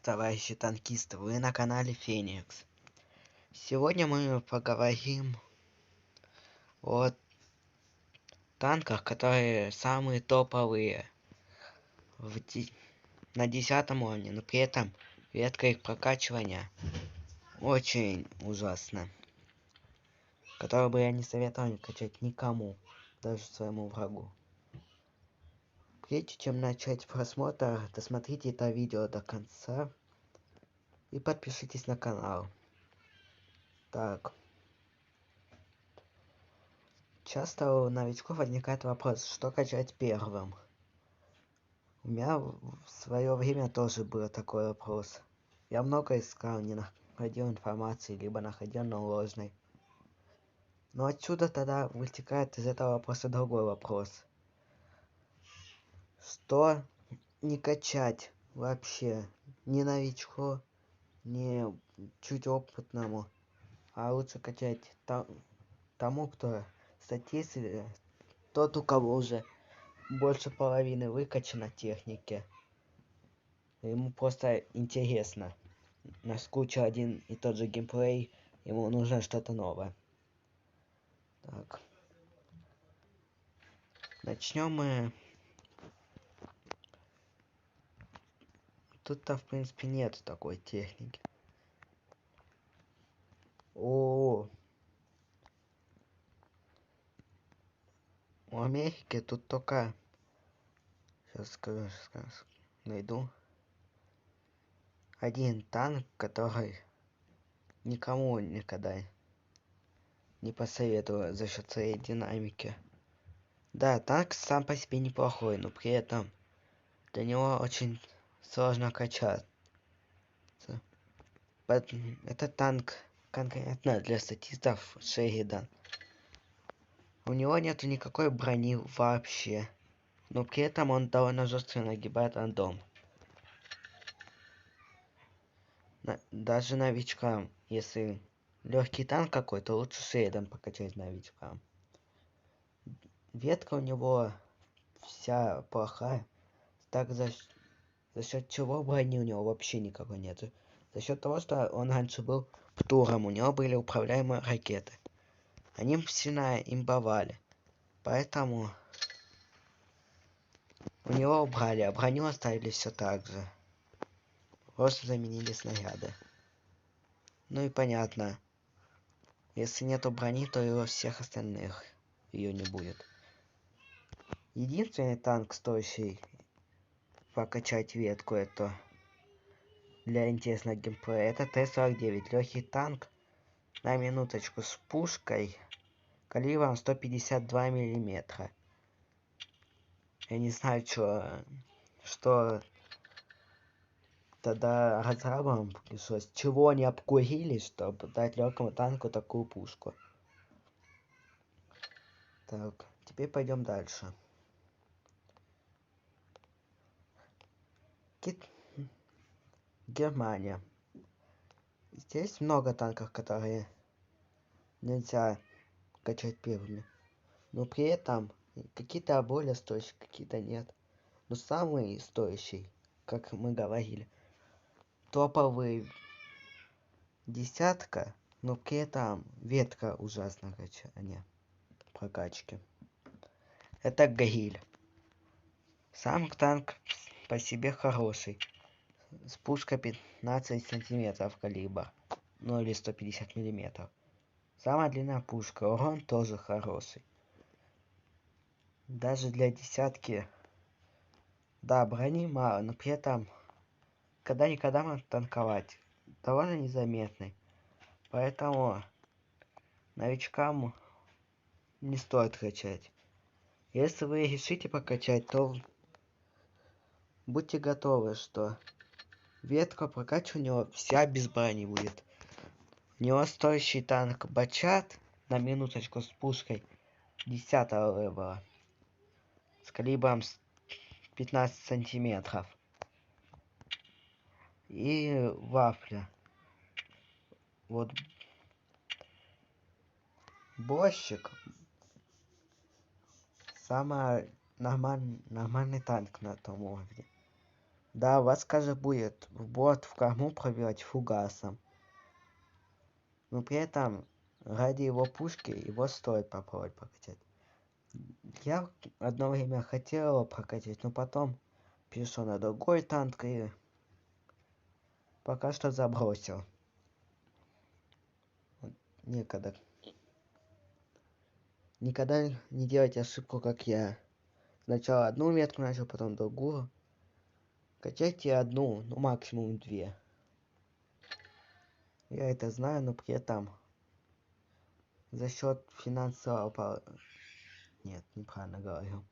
товарищи танкисты, вы на канале Феникс. Сегодня мы поговорим о танках, которые самые топовые на 10 уровне, но при этом ветка их прокачивания очень ужасно, которую бы я не советовал качать никому, даже своему врагу. Прежде чем начать просмотр, досмотрите это видео до конца и подпишитесь на канал. Так. Часто у новичков возникает вопрос, что качать первым. У меня в свое время тоже был такой вопрос. Я много искал, не находил информации, либо находил, но ложной. Но отсюда тогда вытекает из этого вопроса другой вопрос. Что не качать вообще ни новичку, ни чуть опытному, а лучше качать тому, кто статистик, тот, у кого уже больше половины выкачано техники. Ему просто интересно. Наскучил один и тот же геймплей, ему нужно что-то новое. Так. Начнем мы. Тут-то в принципе нет такой техники. У Америки тут только... Сейчас скажу, найду. Один танк, который никому никогда не посоветую за счет своей динамики. Да, танк сам по себе неплохой, но при этом для него очень сложно качаться. Этот танк конкретно для статистов Шеридан. У него нету никакой брони вообще, но при этом он довольно жестко нагибает рандом. Даже новичкам, если легкий танк какой-то, лучше Шеридан покачать новичкам. Ветка у него вся плохая, так за счет чего брони у него вообще никакой нету. За счет того, что он раньше был птуром, у него были управляемые ракеты. Они сильно имбовали. Поэтому у него убрали, а броню оставили все так же. Просто заменили снаряды. Ну и понятно. Если нету брони, то и у всех остальных ее не будет. Единственный танк, стоящий покачать ветку, это для интересного геймплея, это Т-49. Легкий танк, на минуточку, с пушкой калибром 152 миллиметра. Я не знаю, что тогда разрабам пришлось, чего они обкурили, чтобы дать легкому танку такую пушку. Так, теперь пойдем дальше. Германия. Здесь много танков, которые нельзя качать первыми. Но при этом какие-то более стоящие, какие-то нет. Но самый стоящий, как мы говорили, топовый десятка, но при этом ветка ужасно качания, прокачки. Это Гриль. Сам танк по себе хороший. С пушкой 15 сантиметров калибр. Ну или 150 миллиметров. Самая длинная пушка. Урон тоже хороший. Даже для десятки. Да, брони мало, но при этом когда-никогда можно танковать. Довольно незаметный. Поэтому новичкам не стоит качать. Если вы решите покачать, то будьте готовы, что ветка прокачивания у него вся без брони будет. У него стоящий танк Бачат, на минуточку, с пушкой 10 левела, с калибром 15 сантиметров. И вафля. Вот Борщик самый нормальный танк на том уровне. Да, у вас, скажем, будет бот в корму пробивать фугасом. Но при этом ради его пушки его стоит попробовать прокачать. Я одно время хотел его прокачать, но потом перешел на другой танк и пока что забросил. Никогда. Никогда не делайте ошибку, как я. Сначала одну метку начал, потом другую. Качайте одну, ну максимум две. Я это знаю, но при этом за счет финансового... Нет, неправильно говорю.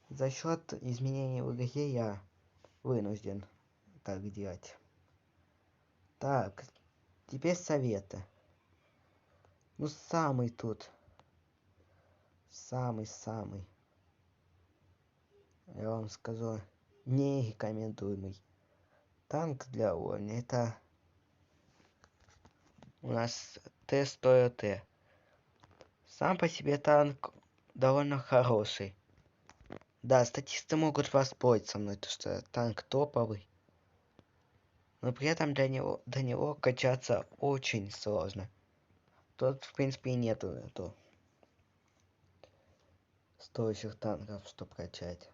За счет изменений в игре я вынужден так делать. Так, теперь советы. Ну, самый тут. Самый-самый. Я вам скажу, не рекомендуемый танк для уровня. Это у нас Т-100Т. Сам по себе танк довольно хороший. Да, статисты могут поспорить мной, то что танк топовый. Но при этом до него качаться очень сложно. Тут, в принципе, и нету стоящих танков, чтобы качать.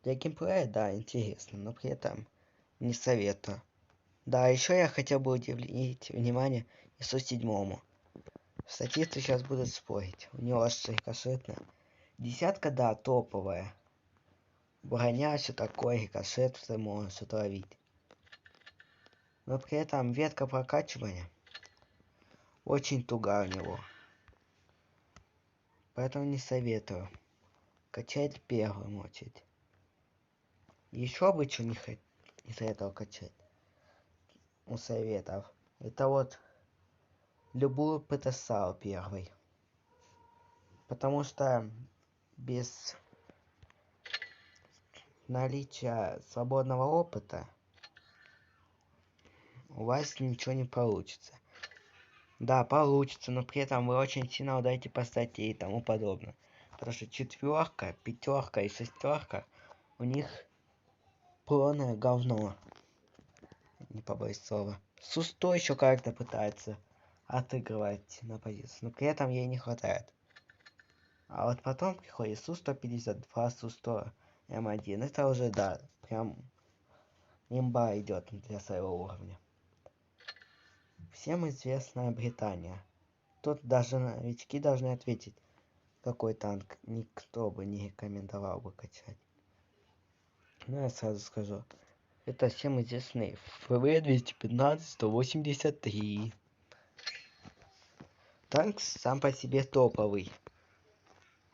Для геймплея, да, интересно, но при этом не советую. Да, еще я хотел бы уделить внимание ИСу-7. Статисты сейчас будут спорить. У него аж рикошетная. Десятка, да, топовая. Броня, все такое, рикошет, все можешь отравить. Но при этом ветка прокачивания очень туга у него. Поэтому не советую. Качать в первую очередь. Еще бы что не советовал качать. У советов. Это вот любую ПТСАУ первый. Потому что без наличия свободного опыта у вас ничего не получится. Да, получится, но при этом вы очень сильно ударите по статье и тому подобное. Потому что четверка, пятерка и шестерка у них полное говно. Не побоюсь слова. Су-100 еще как-то пытается отыгрывать на позицию, но при этом ей не хватает. А вот потом приходит Су-152, Су-100 М1. Это уже, да, прям имба идет для своего уровня. Всем известная Британия. Тут даже новички должны ответить, какой танк никто бы не рекомендовал бы качать. Ну, я сразу скажу. Это всем известный ФВ-215-183. Танк сам по себе топовый.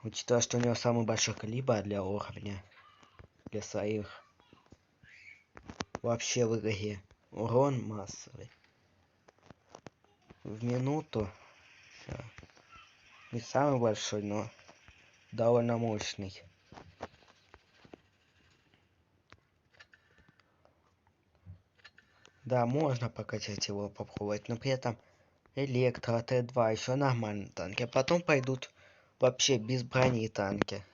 Учитывая, что у него самый большой калибр для уровня. Для своих. Вообще в игре. Урон массовый. В минуту. Не самый большой, но довольно мощный. Да, можно покачать его, попробовать, но при этом Электро, Т2 еще нормальные танки. А потом пойдут вообще без брони танки.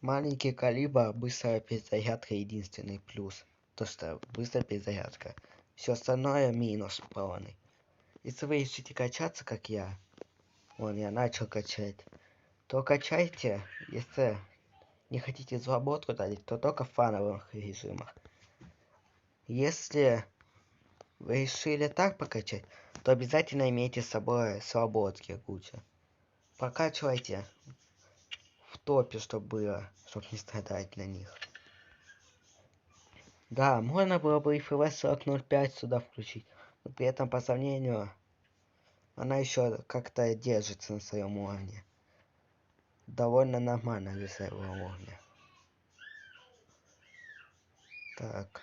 Маленький калибр, быстрая перезарядка единственный плюс. То, что быстрая перезарядка. Все остальное минус полный. Если вы решите качаться, как я, вон я начал качать, то качайте, если не хотите злоботу дать, то только в фановых режимах. Если вы решили так покачать, то обязательно имейте с собой слободки куча. Прокачивайте в топе, чтобы было, чтобы не страдать на них. Да, можно было бы и ФВ-4005 сюда включить, но при этом по сравнению она еще как-то держится на своем уровне. Довольно нормально для своего уровня. Так.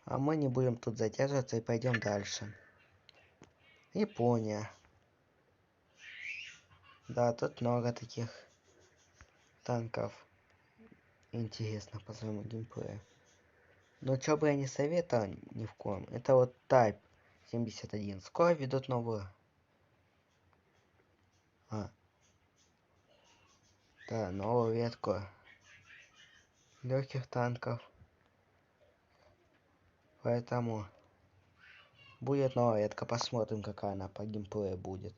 А мы не будем тут задерживаться и пойдем дальше. Япония. Да, тут много таких танков. Интересно по своему геймплею. Но что бы я не советовал ни в коем, это вот Type 71. Скоро ведут новую. Да, новую ветку легких танков. Поэтому будет новая ветка. Посмотрим, какая она по геймплею будет.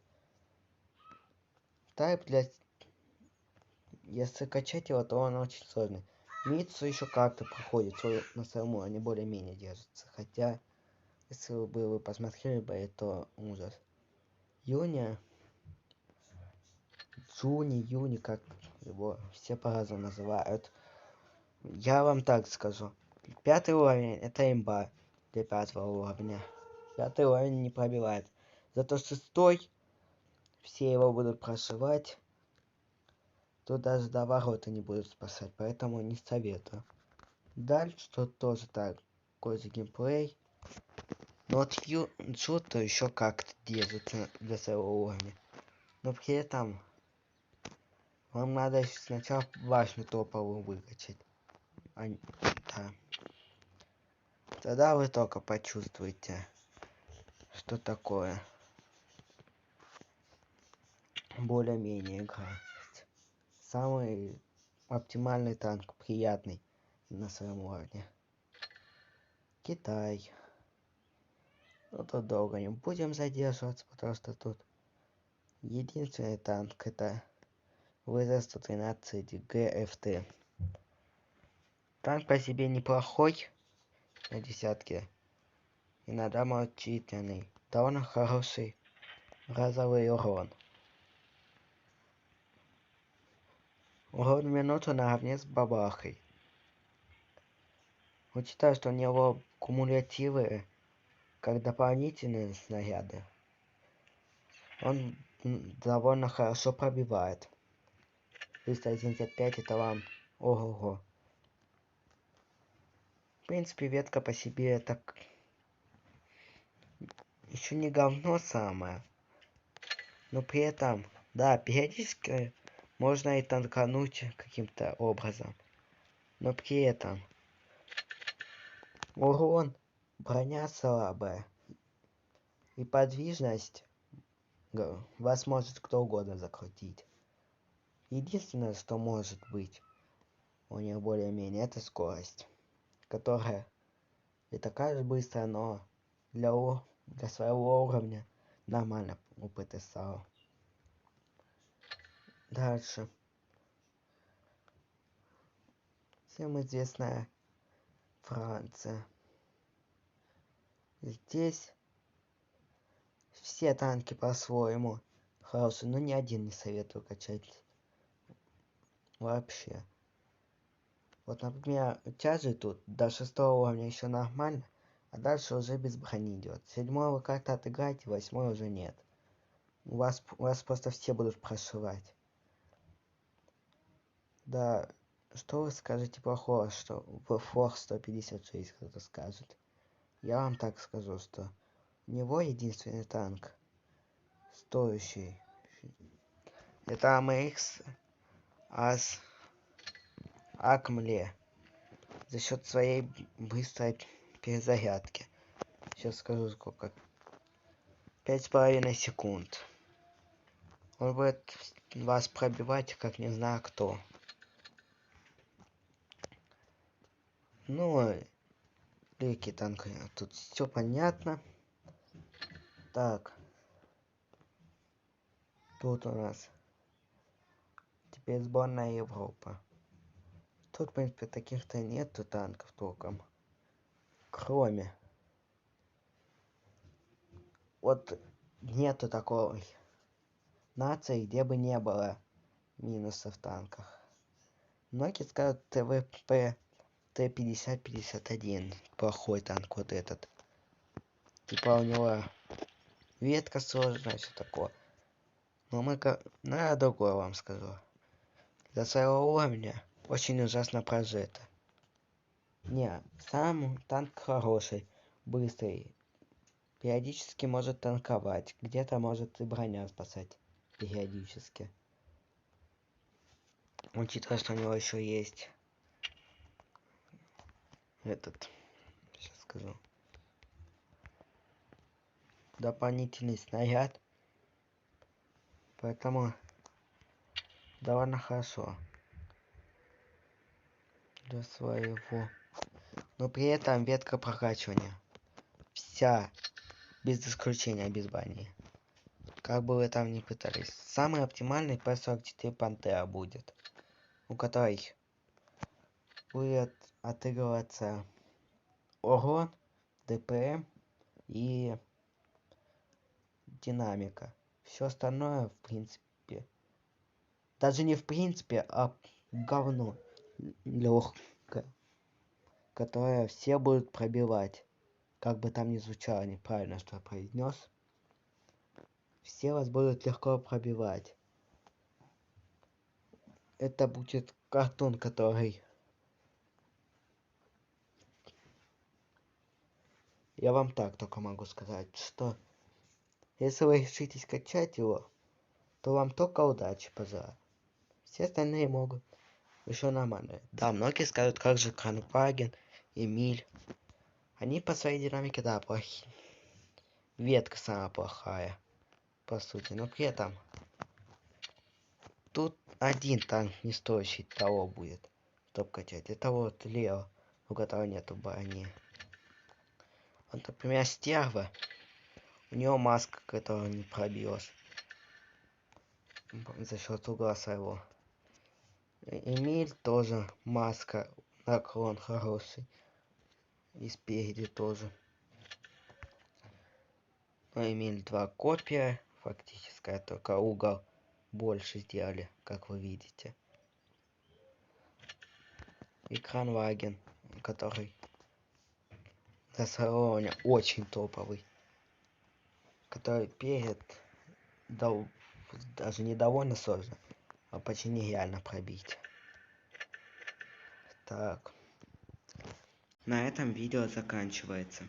Тайп для... Если качать его, то он очень сложный. Митсу еще как-то проходит. На своем уровне более-менее держится. Хотя, если бы вы посмотрели бы, то ужас. Юни, как его все по-разному называют. Я вам так скажу. 5-й уровень это имба для 5-го уровня. 5-й уровень не пробивает. Зато 6-й все его будут прошивать. Тут даже до ворота не будут спасать, поэтому не советую. Дальше тут тоже такой же геймплей. Но вот Джуто еще как-то держится для своего уровня. Но при этом вам надо сначала башню топовую выкачать. Да. Тогда вы только почувствуете, что такое более-менее игра. Самый оптимальный танк, приятный на своем уровне. Китай. Ну тут долго не будем задерживаться, потому что тут единственный танк это ВЗ-113 ГФТ. Танк по себе неплохой на десятке. Иногда мучительный. Довольно хороший разовый урон. Урон в минуту наравне с бабахой. Учитывая, что у него кумулятивы как дополнительные снаряды, он довольно хорошо пробивает. 375 это вам ого-го. В принципе, ветка по себе так еще не говно самое. Но при этом, да, периодически можно и танкануть каким-то образом. Но при этом урон, броня слабая. И подвижность вас может кто угодно закрутить. Единственное, что может быть у них более-менее, это скорость. Которая не такая же быстрая, но для своего уровня нормально у ПТСАО. Дальше. Всем известная Франция. Здесь все танки по-своему хорошие, но ни один не советую качать. Вообще. Вот, например, тяжи тут до 6-го уровня еще нормально, а дальше уже без брони идет. 7-й вы как-то отыграете, 8-й уже нет. У вас просто все будут прошивать. Да, что вы скажете плохого, что в Форс 156 кто-то скажет? Я вам так скажу, что у него единственный танк стоящий. Это АМХ АС Акмле. За счет своей быстрой перезарядки. Сейчас скажу сколько. 5,5 секунд. Он будет вас пробивать, как не знаю кто. Ну, легкий танк. Тут все понятно. Так. Тут у нас теперь сборная Европа. Тут, в принципе, таких-то нету танков толком. Кроме. Вот нету такой нации, где бы не было минусов в танках. Многие скажут ТВП Т-50-51. Плохой танк вот этот. Типа у него ветка сложная, все такое. Но я другое вам скажу. Для своего уровня очень ужасно прожито. Не, сам танк хороший, быстрый. Периодически может танковать. Где-то может и броня спасать. Периодически. Учитывая, что у него еще есть этот, сейчас скажу, дополнительный снаряд. Поэтому довольно хорошо. для своего. Но при этом ветка прокачивания. Вся, без исключения, без бани. Как бы вы там ни пытались. Самый оптимальный P44 Пантера будет. У которой будет отыгрываться урон, ДПМ и динамика. Все остальное, в принципе, даже не в принципе, а говно легкое, которое все будут пробивать. Как бы там ни звучало неправильно, что я произнес. Все вас будут легко пробивать. Это будет картон, который... Я вам так только могу сказать, что если вы решите скачать его, то вам только удачи пожелаю. Все остальные могут еще нормально. Да, многие скажут, как же Кранваген, Эмиль. Они по своей динамике, да, плохие. Ветка самая плохая, по сути. Но при этом тут один танк не стоящий того будет, чтобы качать. Это вот Лео, у которого нету брони. Вот, например, Стерва. У него маска, которую не пробьешь. За счет угла своего. Эмиль тоже маска, наклон хороший. И спереди тоже. Но Эмиль 2 копия, фактическая, только угол больше сделали, как вы видите. И Кранваген, который за своего уровня очень топовый. Который перед даже не довольно сложно, а почти нереально пробить. Так. На этом видео заканчивается.